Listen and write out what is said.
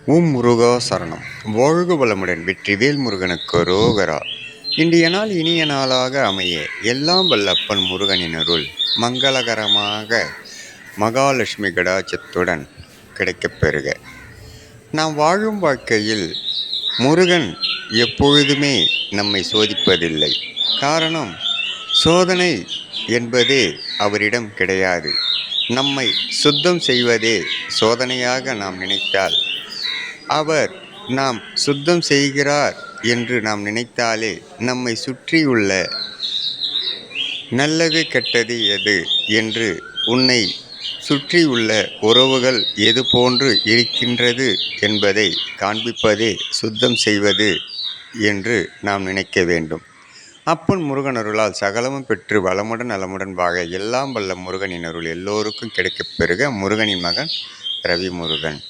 முருகா சரணம். வாழ்க வளமுடன். வெற்றிவேல் முருகனுக்கு ரோகரா. இன்றைய நாள் இனிய நாளாக அமைய எல்லாம் வல்லப்பன் முருகனின் அருள் மங்களகரமாக மகாலட்சுமி கடாட்சத்துடன் கிடைக்கப் பெறுக. நாம் வாழும் வாழ்க்கையில் முருகன் எப்பொழுதுமே நம்மை சோதிப்பதில்லை. காரணம், சோதனை என்பதே அவரிடம் கிடையாது. நம்மை சுத்தம் செய்வதே சோதனையாக நாம் நினைத்தால், அவர் நாம் சுத்தம் செய்கிறார் என்று நாம் நினைத்தாலே நம்மை சுற்றியுள்ள நல்லது கெட்டது எது என்று, உன்னை சுற்றியுள்ள உறவுகள் எது போன்று இருக்கின்றது என்பதை காண்பிப்பதே சுத்தம் செய்வது என்று நாம் நினைக்க வேண்டும். அப்பன் முருகன் அருளால் சகலமும் பெற்று வளமுடன் நலமுடன் வாழ எல்லாம் வல்ல முருகனின் அருள் எல்லோருக்கும் கிடைக்கப் பெறுக. முருகனின் மகன் ரவி முருகன்.